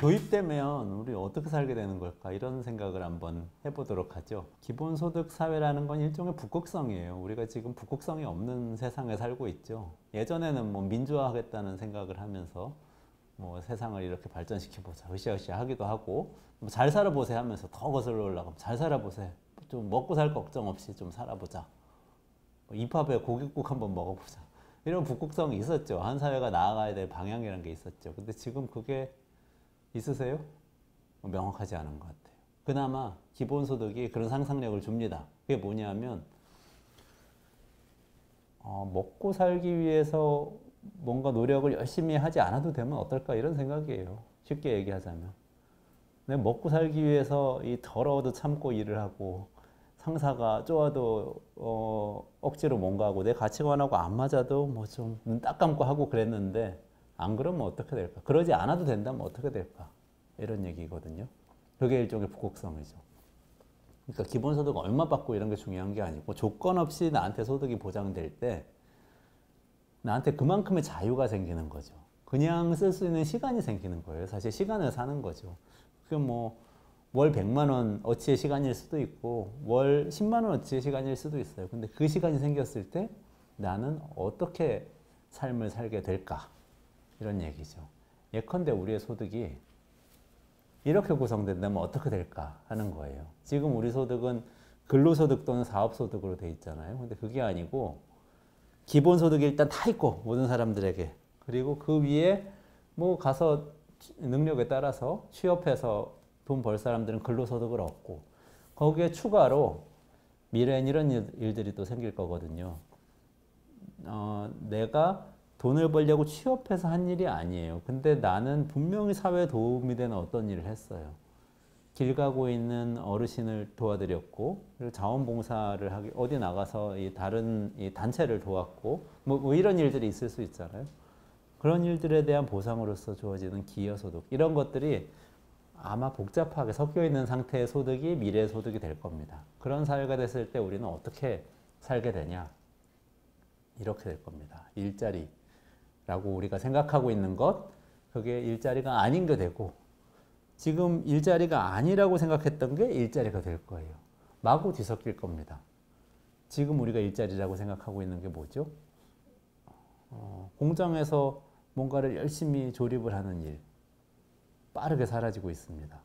도입되면 우리 어떻게 살게 되는 걸까? 이런 생각을 한번 해보도록 하죠. 기본소득 사회라는 건 일종의 북극성이에요. 우리가 지금 북극성이 없는 세상에 살고 있죠. 예전에는 뭐 민주화하겠다는 생각을 하면서 뭐 세상을 이렇게 발전시켜보자 으쌰으쌰 하기도 하고, 뭐잘 살아보세요 하면서 더 거슬러 올라가면 잘 살아보세요. 좀 먹고 살 걱정 없이 좀 살아보자. 뭐 입합에 고깃국 한번 먹어보자. 이런 북극성이 있었죠. 한 사회가 나아가야 될 방향이라는 게 있었죠. 근데 지금 그게 있으세요? 명확하지 않은 것 같아요. 그나마 기본소득이 그런 상상력을 줍니다. 그게 뭐냐면 먹고 살기 위해서 뭔가 노력을 열심히 하지 않아도 되면 어떨까 이런 생각이에요. 쉽게 얘기하자면 내가 먹고 살기 위해서 이 더러워도 참고 일을 하고 상사가 쪼아도 억지로 뭔가 하고 내 가치관하고 안 맞아도 뭐 좀 눈 딱 감고 하고 그랬는데 안 그러면 어떻게 될까? 그러지 않아도 된다면 어떻게 될까? 이런 얘기거든요. 그게 일종의 북극성이죠. 그러니까 기본소득 얼마 받고 이런 게 중요한 게 아니고 조건 없이 나한테 소득이 보장될 때 나한테 그만큼의 자유가 생기는 거죠. 그냥 쓸 수 있는 시간이 생기는 거예요. 사실 시간을 사는 거죠. 그 뭐 월 100만 원 어치의 시간일 수도 있고 월 10만 원 어치의 시간일 수도 있어요. 근데 그 시간이 생겼을 때 나는 어떻게 삶을 살게 될까? 이런 얘기죠. 예컨대 우리의 소득이 이렇게 구성된다면 어떻게 될까 하는 거예요. 지금 우리 소득은 근로소득 또는 사업소득으로 돼 있잖아요. 근데 그게 아니고 기본소득이 일단 다 있고 모든 사람들에게, 그리고 그 위에 뭐 가서 능력에 따라서 취업해서 돈 벌 사람들은 근로소득을 얻고 거기에 추가로 미래엔 이런 일들이 또 생길 거거든요. 내가 돈을 벌려고 취업해서 한 일이 아니에요. 근데 나는 분명히 사회에 도움이 되는 어떤 일을 했어요. 길 가고 있는 어르신을 도와드렸고, 그리고 자원봉사를 하기, 어디 나가서 이 다른 이 단체를 도왔고, 뭐 이런 일들이 있을 수 있잖아요. 그런 일들에 대한 보상으로서 주어지는 기여소득, 이런 것들이 아마 복잡하게 섞여 있는 상태의 소득이 미래의 소득이 될 겁니다. 그런 사회가 됐을 때 우리는 어떻게 살게 되냐? 이렇게 될 겁니다. 일자리라고 우리가 생각하고 있는 것, 그게 일자리가 아닌 게 되고, 지금 일자리가 아니라고 생각했던 게 일자리가 될 거예요. 마구 뒤섞일 겁니다. 지금 우리가 일자리라고 생각하고 있는 게 뭐죠? 공장에서 뭔가를 열심히 조립을 하는 일, 빠르게 사라지고 있습니다.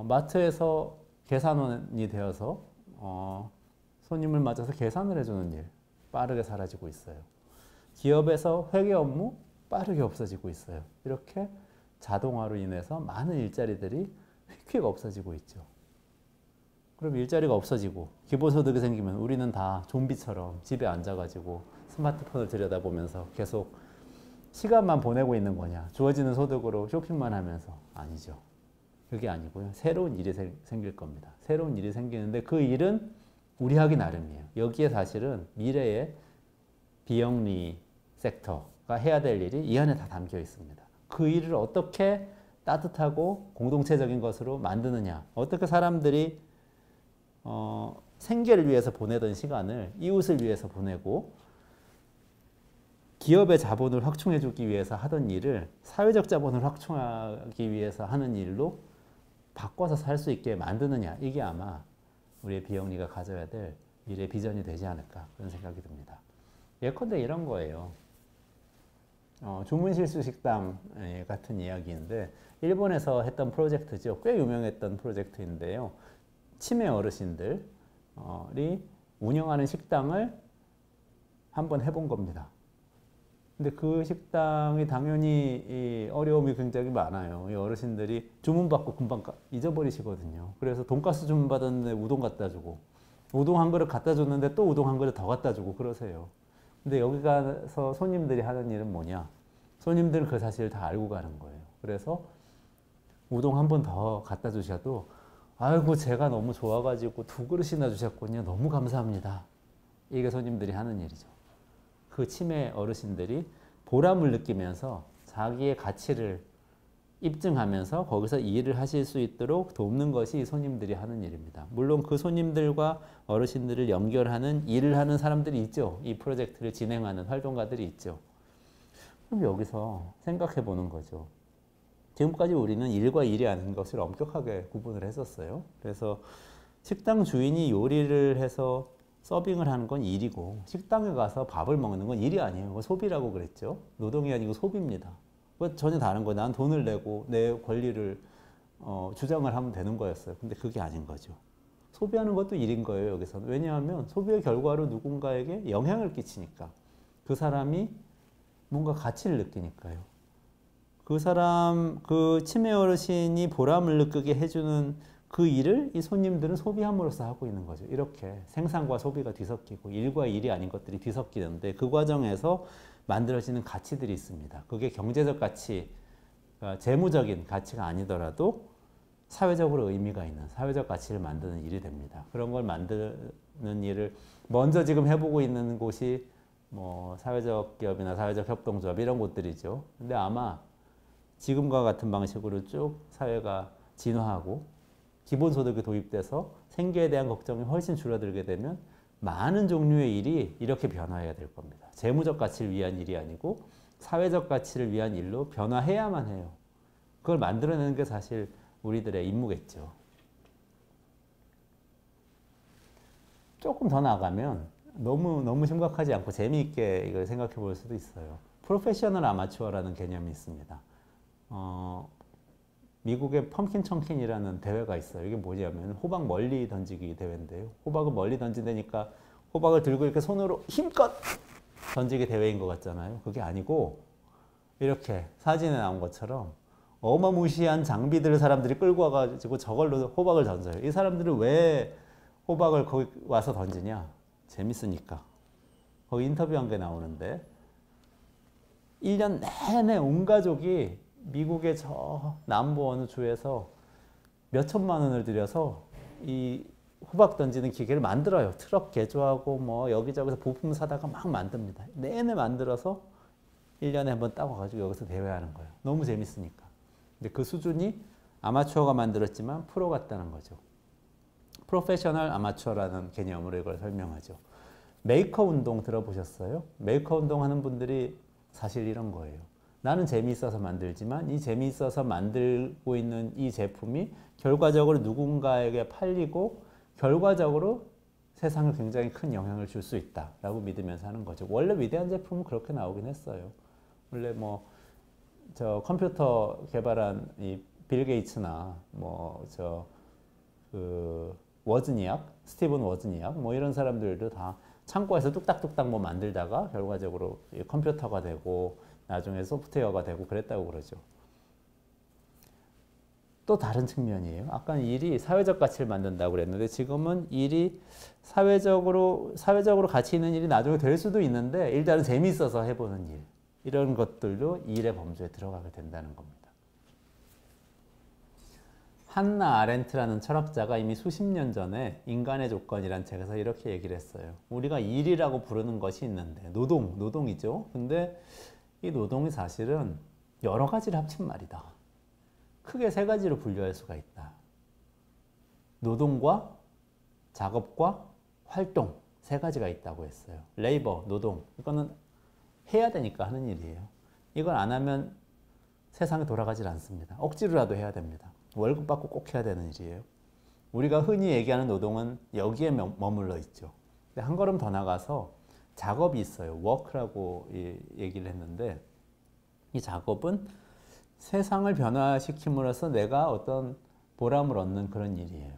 마트에서 계산원이 되어서 손님을 맞아서 계산을 해주는 일, 빠르게 사라지고 있어요. 기업에서 회계 업무, 빠르게 없어지고 있어요. 이렇게 자동화로 인해서 많은 일자리들이 휙휙 없어지고 있죠. 그럼 일자리가 없어지고 기본소득이 생기면 우리는 다 좀비처럼 집에 앉아가지고 스마트폰을 들여다보면서 계속 시간만 보내고 있는 거냐? 주어지는 소득으로 쇼핑만 하면서. 아니죠. 그게 아니고요. 새로운 일이 생길 겁니다. 새로운 일이 생기는데 그 일은 우리 하기 나름이에요. 여기에 사실은 미래의 비영리 섹터가 해야 될 일이 이 안에 다 담겨 있습니다. 그 일을 어떻게 따뜻하고 공동체적인 것으로 만드느냐, 어떻게 사람들이 생계를 위해서 보내던 시간을 이웃을 위해서 보내고 기업의 자본을 확충해주기 위해서 하던 일을 사회적 자본을 확충하기 위해서 하는 일로 바꿔서 살 수 있게 만드느냐, 이게 아마 우리의 비영리가 가져야 될 미래 비전이 되지 않을까 그런 생각이 듭니다. 예컨대 이런 거예요. 주문실수 식당 같은 이야기인데 일본에서 했던 프로젝트죠. 꽤 유명했던 프로젝트인데요. 치매 어르신들이 운영하는 식당을 한번 해본 겁니다. 근데 그 식당이 당연히 어려움이 굉장히 많아요. 이 어르신들이 주문받고 금방 잊어버리시거든요. 그래서 돈가스 주문 받았는데 우동 갖다 주고, 우동 한 그릇 갖다 줬는데 또 우동 한 그릇 더 갖다 주고 그러세요. 근데 여기 가서 손님들이 하는 일은 뭐냐? 손님들은 그 사실을 다 알고 가는 거예요. 그래서 우동 한 번 더 갖다 주셔도 아이고 제가 너무 좋아가지고 2그릇이나 주셨군요. 너무 감사합니다. 이게 손님들이 하는 일이죠. 그 치매 어르신들이 보람을 느끼면서 자기의 가치를 입증하면서 거기서 일을 하실 수 있도록 돕는 것이 손님들이 하는 일입니다. 물론 그 손님들과 어르신들을 연결하는 일을 하는 사람들이 있죠. 이 프로젝트를 진행하는 활동가들이 있죠. 그럼 여기서 생각해 보는 거죠. 지금까지 우리는 일과 일이 아닌 것을 엄격하게 구분을 했었어요. 그래서 식당 주인이 요리를 해서 서빙을 하는 건 일이고 식당에 가서 밥을 먹는 건 일이 아니에요. 그거 소비라고 그랬죠. 노동이 아니고 소비입니다. 그거 전혀 다른 거예요. 난 돈을 내고 내 권리를 주장을 하면 되는 거였어요. 근데 그게 아닌 거죠. 소비하는 것도 일인 거예요, 여기서는. 왜냐하면 소비의 결과로 누군가에게 영향을 끼치니까. 그 사람이 뭔가 가치를 느끼니까요. 그 사람, 그 치매 어르신이 보람을 느끼게 해주는 그 일을 이 손님들은 소비함으로써 하고 있는 거죠. 이렇게 생산과 소비가 뒤섞이고 일과 일이 아닌 것들이 뒤섞이는데 그 과정에서 만들어지는 가치들이 있습니다. 그게 경제적 가치, 재무적인 가치가 아니더라도 사회적으로 의미가 있는 사회적 가치를 만드는 일이 됩니다. 그런 걸 만드는 일을 먼저 지금 해보고 있는 곳이 뭐 사회적 기업이나 사회적 협동조합 이런 곳들이죠. 근데 아마 지금과 같은 방식으로 쭉 사회가 진화하고 기본소득이 도입돼서 생계에 대한 걱정이 훨씬 줄어들게 되면 많은 종류의 일이 이렇게 변화해야 될 겁니다. 재무적 가치를 위한 일이 아니고 사회적 가치를 위한 일로 변화해야만 해요. 그걸 만들어내는 게 사실 우리들의 임무겠죠. 조금 더 나가면 너무 심각하지 않고 재미있게 이걸 생각해 볼 수도 있어요. 프로페셔널 아마추어라는 개념이 있습니다. 미국의 펌킨 청킨이라는 대회가 있어요. 이게 뭐냐면 호박 멀리 던지기 대회인데요. 호박을 멀리 던진다니까 호박을 들고 이렇게 손으로 힘껏 던지기 대회인 것 같잖아요. 그게 아니고 이렇게 사진에 나온 것처럼 어마무시한 장비들을 사람들이 끌고 와가지고 저걸로 호박을 던져요. 이 사람들은 왜 호박을 거기 와서 던지냐? 재밌으니까. 거기 인터뷰한 게 나오는데 1년 내내 온 가족이 미국의 저 남부 어느 주에서 몇 천만 원을 들여서 이 호박 던지는 기계를 만들어요. 트럭 개조하고 뭐 여기저기서 부품 사다가 막 만듭니다. 내내 만들어서 1년에 한 번 따고 가지고 여기서 대회하는 거예요. 너무 재밌으니까. 근데 그 수준이 아마추어가 만들었지만 프로 같다는 거죠. 프로페셔널 아마추어라는 개념으로 이걸 설명하죠. 메이커 운동 들어보셨어요? 메이커 운동 하는 분들이 사실 이런 거예요. 나는 재미있어서 만들지만 이 재미있어서 만들고 있는 이 제품이 결과적으로 누군가에게 팔리고 결과적으로 세상에 굉장히 큰 영향을 줄 수 있다라고 믿으면서 하는 거죠. 원래 위대한 제품은 그렇게 나오긴 했어요. 원래 뭐 저 컴퓨터 개발한 이 빌 게이츠나 뭐 저 그 워즈니악, 스티븐 워즈니악 뭐 이런 사람들도 다 창고에서 뚝딱뚝딱 뭐 만들다가 결과적으로 컴퓨터가 되고 나중에 소프트웨어가 되고 그랬다고 그러죠. 또 다른 측면이에요. 아까 일이 사회적 가치를 만든다고 그랬는데 지금은 일이 사회적으로 가치 있는 일이 나중에 될 수도 있는데 일단은 재미있어서 해보는 일. 이런 것들도 일의 범주에 들어가게 된다는 겁니다. 한나 아렌트라는 철학자가 이미 수십 년 전에 인간의 조건이란 책에서 이렇게 얘기를 했어요. 우리가 일이라고 부르는 것이 있는데 노동이죠. 근데 이 노동이 사실은 여러 가지를 합친 말이다. 크게 세 가지로 분류할 수가 있다. 노동과 작업과 활동 세 가지가 있다고 했어요. 레이버, 노동. 이거는 해야 되니까 하는 일이에요. 이걸 안 하면 세상이 돌아가질 않습니다. 억지로라도 해야 됩니다. 월급 받고 꼭 해야 되는 일이에요. 우리가 흔히 얘기하는 노동은 여기에 머물러 있죠. 근데 한 걸음 더 나가서 작업이 있어요. 워크라고 얘기를 했는데 이 작업은 세상을 변화시킴으로써 내가 어떤 보람을 얻는 그런 일이에요.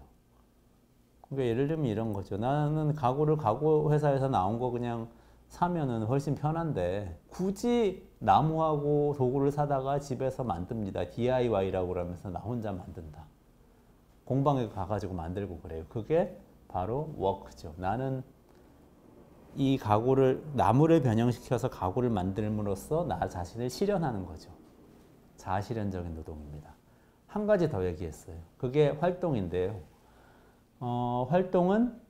그러니까 예를 들면 이런 거죠. 나는 가구를 가구 회사에서 나온 거 그냥 사면은 훨씬 편한데 굳이 나무하고 도구를 사다가 집에서 만듭니다. DIY라고 그러면서 나 혼자 만든다. 공방에 가가지고 만들고 그래요. 그게 바로 워크죠. 나는 이 가구를 나무를 변형시켜서 가구를 만들므로써 나 자신을 실현하는 거죠. 자아실현적인 노동입니다. 한 가지 더 얘기했어요. 그게 활동인데요. 활동은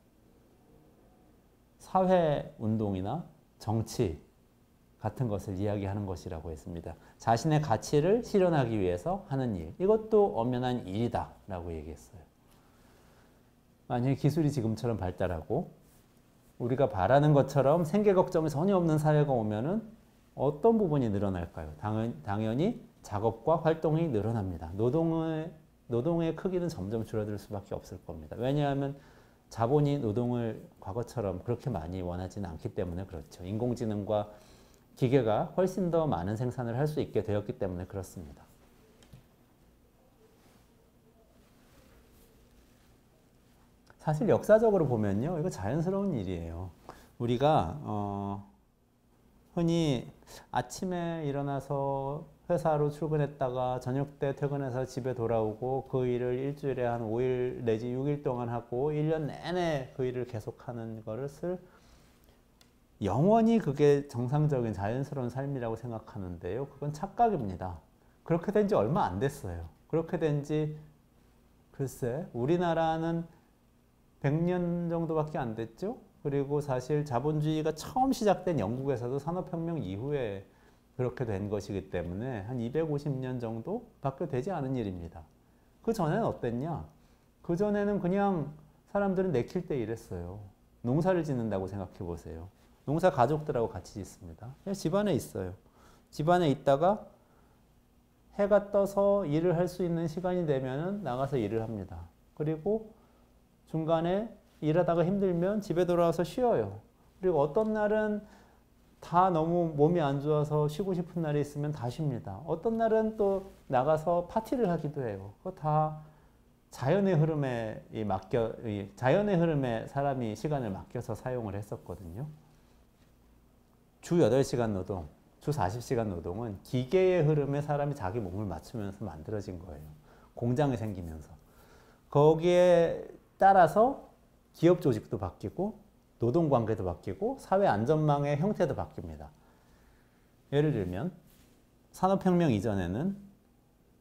사회운동이나 정치 같은 것을 이야기하는 것이라고 했습니다. 자신의 가치를 실현하기 위해서 하는 일. 이것도 엄연한 일이다 라고 얘기했어요. 만약에 기술이 지금처럼 발달하고 우리가 바라는 것처럼 생계 걱정이 전혀 없는 사회가 오면은 어떤 부분이 늘어날까요? 당연히 작업과 활동이 늘어납니다. 노동의 크기는 점점 줄어들 수밖에 없을 겁니다. 왜냐하면 자본이 노동을 과거처럼 그렇게 많이 원하지는 않기 때문에 그렇죠. 인공지능과 기계가 훨씬 더 많은 생산을 할 수 있게 되었기 때문에 그렇습니다. 사실 역사적으로 보면요, 이거 자연스러운 일이에요. 우리가 흔히 아침에 일어나서 회사로 출근했다가 저녁 때 퇴근해서 집에 돌아오고 그 일을 일주일에 한 5일 내지 6일 동안 하고 1년 내내 그 일을 계속하는 것을 영원히 그게 정상적인 자연스러운 삶이라고 생각하는데요. 그건 착각입니다. 그렇게 된 지 얼마 안 됐어요. 그렇게 된 지 글쎄 우리나라는 100년 정도밖에 안 됐죠. 그리고 사실 자본주의가 처음 시작된 영국에서도 산업혁명 이후에 그렇게 된 것이기 때문에 한 250년 정도밖에 되지 않은 일입니다. 그 전에는 어땠냐? 그 전에는 그냥 사람들은 내킬 때 일했어요. 농사를 짓는다고 생각해 보세요. 농사 가족들하고 같이 짓습니다. 그냥 집안에 있어요. 집안에 있다가 해가 떠서 일을 할 수 있는 시간이 되면 나가서 일을 합니다. 그리고 중간에 일하다가 힘들면 집에 돌아와서 쉬어요. 그리고 어떤 날은 다 너무 몸이 안 좋아서 쉬고 싶은 날이 있으면 다 쉽니다. 어떤 날은 또 나가서 파티를 하기도 해요. 그거 다 자연의 흐름에 자연의 흐름에 사람이 시간을 맡겨서 사용을 했었거든요. 주 8시간 노동, 주 40시간 노동은 기계의 흐름에 사람이 자기 몸을 맞추면서 만들어진 거예요. 공장이 생기면서. 거기에 따라서 기업 조직도 바뀌고 노동관계도 바뀌고 사회 안전망의 형태도 바뀝니다. 예를 들면 산업혁명 이전에는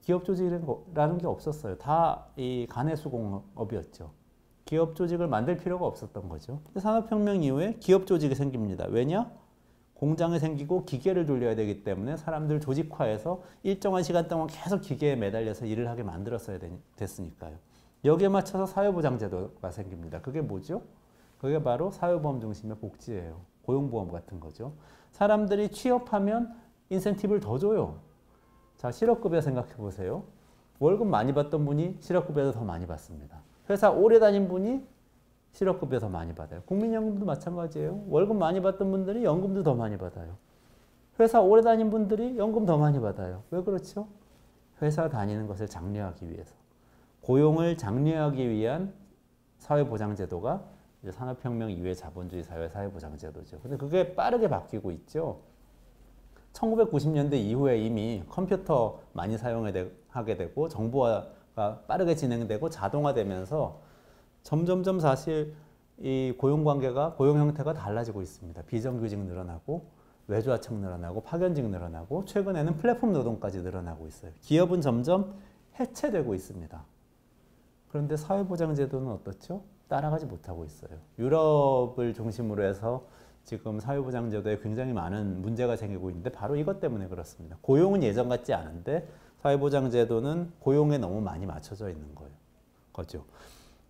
기업 조직이라는 게 없었어요. 다 이 간해수공업이었죠. 기업 조직을 만들 필요가 없었던 거죠. 근데 산업혁명 이후에 기업 조직이 생깁니다. 왜냐? 공장이 생기고 기계를 돌려야 되기 때문에 사람들 조직화해서 일정한 시간 동안 계속 기계에 매달려서 일을 하게 만들었어야 됐으니까요. 여기에 맞춰서 사회보장제도가 생깁니다. 그게 뭐죠? 그게 바로 사회보험 중심의 복지예요. 고용보험 같은 거죠. 사람들이 취업하면 인센티브를 더 줘요. 자, 실업급여 생각해 보세요. 월급 많이 받던 분이 실업급여도 더 많이 받습니다. 회사 오래 다닌 분이 실업급여 더 많이 받아요. 국민연금도 마찬가지예요. 월급 많이 받던 분들이 연금도 더 많이 받아요. 회사 오래 다닌 분들이 연금 더 많이 받아요. 왜 그렇죠? 회사 다니는 것을 장려하기 위해서. 고용을 장려하기 위한 사회보장제도가 이제 산업혁명 이후의 자본주의 사회 사회보장제도죠. 근데 그게 빠르게 바뀌고 있죠. 1990년대 이후에 이미 컴퓨터 많이 사용하게 되고 정보화가 빠르게 진행되고 자동화되면서 점점점 사실 이 고용관계가 고용 형태가 달라지고 있습니다. 비정규직 늘어나고 외주하청 늘어나고 파견직 늘어나고 최근에는 플랫폼 노동까지 늘어나고 있어요. 기업은 점점 해체되고 있습니다. 그런데 사회보장제도는 어떻죠? 따라가지 못하고 있어요. 유럽을 중심으로 해서 지금 사회보장제도에 굉장히 많은 문제가 생기고 있는데 바로 이것 때문에 그렇습니다. 고용은 예전 같지 않은데 사회보장제도는 고용에 너무 많이 맞춰져 있는 거죠.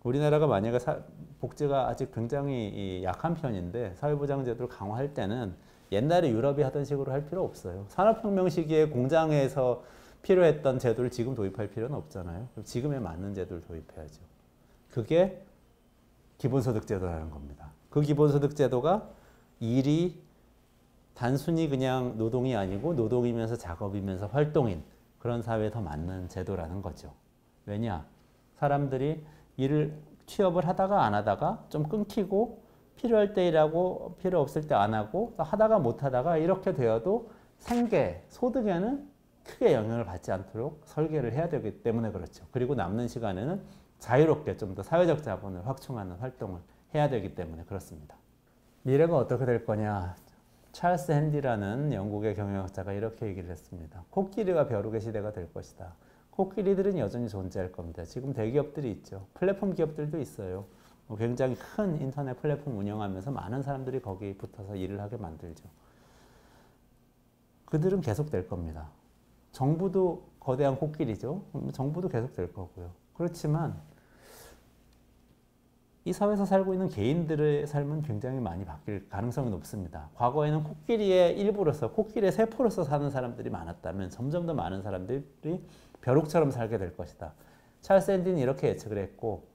우리나라가 만약에 복지가 아직 굉장히 약한 편인데 사회보장제도를 강화할 때는 옛날에 유럽이 하던 식으로 할 필요 없어요. 산업혁명 시기에 공장에서 필요했던 제도를 지금 도입할 필요는 없잖아요. 지금에 맞는 제도를 도입해야죠. 그게 기본소득제도라는 겁니다. 그 기본소득제도가 일이 단순히 그냥 노동이 아니고 노동이면서 작업이면서 활동인 그런 사회에 더 맞는 제도라는 거죠. 왜냐? 사람들이 취업을 하다가 안 하다가 좀 끊기고 필요할 때 일하고 필요 없을 때 안 하고 하다가 못 하다가 이렇게 되어도 생계, 소득에는 크게 영향을 받지 않도록 설계를 해야 되기 때문에 그렇죠. 그리고 남는 시간에는 자유롭게 좀 더 사회적 자본을 확충하는 활동을 해야 되기 때문에 그렇습니다. 미래가 어떻게 될 거냐? 찰스 핸디라는 영국의 경영학자가 이렇게 얘기를 했습니다. 코끼리와 벼룩의 시대가 될 것이다. 코끼리들은 여전히 존재할 겁니다. 지금 대기업들이 있죠. 플랫폼 기업들도 있어요. 굉장히 큰 인터넷 플랫폼 운영하면서 많은 사람들이 거기 붙어서 일을 하게 만들죠. 그들은 계속 될 겁니다. 정부도 거대한 코끼리죠. 정부도 계속 될 거고요. 그렇지만 이 사회에서 살고 있는 개인들의 삶은 굉장히 많이 바뀔 가능성이 높습니다. 과거에는 코끼리의 일부로서, 코끼리의 세포로서 사는 사람들이 많았다면 점점 더 많은 사람들이 벼룩처럼 살게 될 것이다. 찰스 앤디는 이렇게 예측을 했고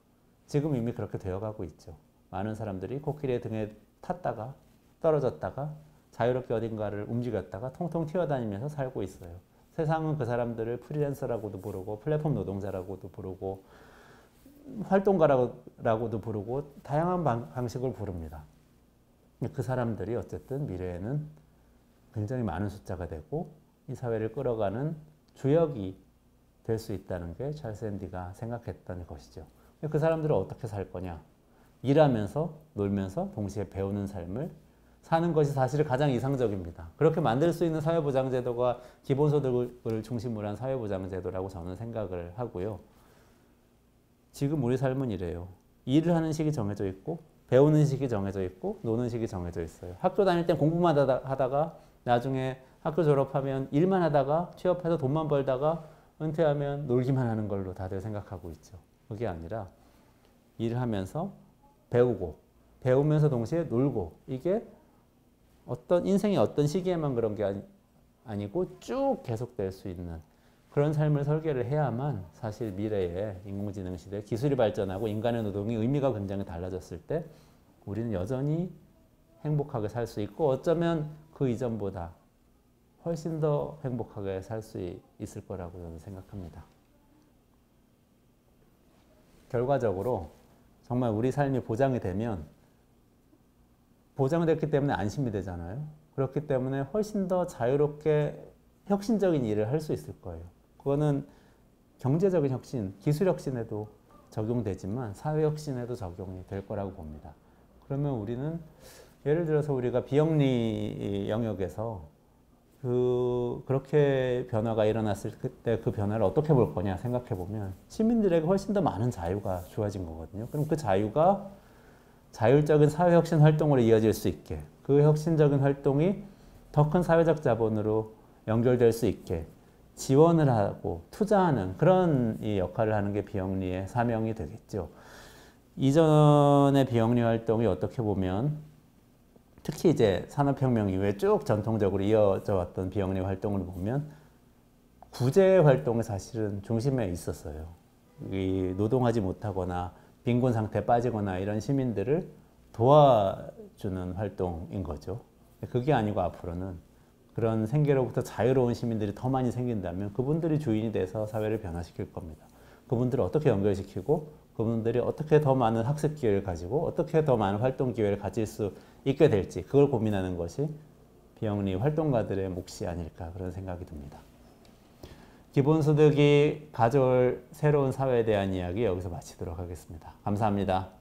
지금 이미 그렇게 되어가고 있죠. 많은 사람들이 코끼리의 등에 탔다가 떨어졌다가 자유롭게 어딘가를 움직였다가 통통 튀어다니면서 살고 있어요. 세상은 그 사람들을 프리랜서라고도 부르고 플랫폼 노동자라고도 부르고 활동가라고도 부르고 다양한 방식을 부릅니다. 그 사람들이 어쨌든 미래에는 굉장히 많은 숫자가 되고 이 사회를 끌어가는 주역이 될 수 있다는 게 찰스 앤디가 생각했던 것이죠. 그 사람들은 어떻게 살 거냐? 일하면서 놀면서 동시에 배우는 삶을 사는 것이 사실 가장 이상적입니다. 그렇게 만들 수 있는 사회보장제도가 기본소득을 중심으로 한 사회보장제도라고 저는 생각을 하고요. 지금 우리 삶은 이래요. 일을 하는 시기 정해져 있고 배우는 시기 정해져 있고 노는 시기 정해져 있어요. 학교 다닐 땐 공부만 하다가 나중에 학교 졸업하면 일만 하다가 취업해서 돈만 벌다가 은퇴하면 놀기만 하는 걸로 다들 생각하고 있죠. 그게 아니라 일을 하면서 배우고 배우면서 동시에 놀고 이게 어떤 인생의 어떤 시기에만 그런 게 아니고 쭉 계속될 수 있는 그런 삶을 설계를 해야만 사실 미래의 인공지능 시대 기술이 발전하고 인간의 노동이 의미가 굉장히 달라졌을 때 우리는 여전히 행복하게 살 수 있고 어쩌면 그 이전보다 훨씬 더 행복하게 살 수 있을 거라고 저는 생각합니다. 결과적으로 정말 우리 삶이 보장이 되면 보장됐기 때문에 안심이 되잖아요. 그렇기 때문에 훨씬 더 자유롭게 혁신적인 일을 할 수 있을 거예요. 그거는 경제적인 혁신, 기술 혁신에도 적용되지만 사회 혁신에도 적용이 될 거라고 봅니다. 그러면 우리는 예를 들어서 우리가 비영리 영역에서 그렇게 변화가 일어났을 때 그 변화를 어떻게 볼 거냐 생각해 보면 시민들에게 훨씬 더 많은 자유가 주어진 거거든요. 그럼 그 자유가 자율적인 사회혁신 활동으로 이어질 수 있게 그 혁신적인 활동이 더 큰 사회적 자본으로 연결될 수 있게 지원을 하고 투자하는 그런 이 역할을 하는 게 비영리의 사명이 되겠죠. 이전의 비영리 활동이 어떻게 보면 특히 이제 산업혁명 이후에 쭉 전통적으로 이어져 왔던 비영리 활동을 보면 구제 활동이 사실은 중심에 있었어요. 이 노동하지 못하거나 빈곤 상태에 빠지거나 이런 시민들을 도와주는 활동인 거죠. 그게 아니고 앞으로는 그런 생계로부터 자유로운 시민들이 더 많이 생긴다면 그분들이 주인이 돼서 사회를 변화시킬 겁니다. 그분들을 어떻게 연결시키고 그분들이 어떻게 더 많은 학습 기회를 가지고 어떻게 더 많은 활동 기회를 가질 수 있게 될지 그걸 고민하는 것이 비영리 활동가들의 몫이 아닐까 그런 생각이 듭니다. 기본소득이 가져올 새로운 사회에 대한 이야기 여기서 마치도록 하겠습니다. 감사합니다.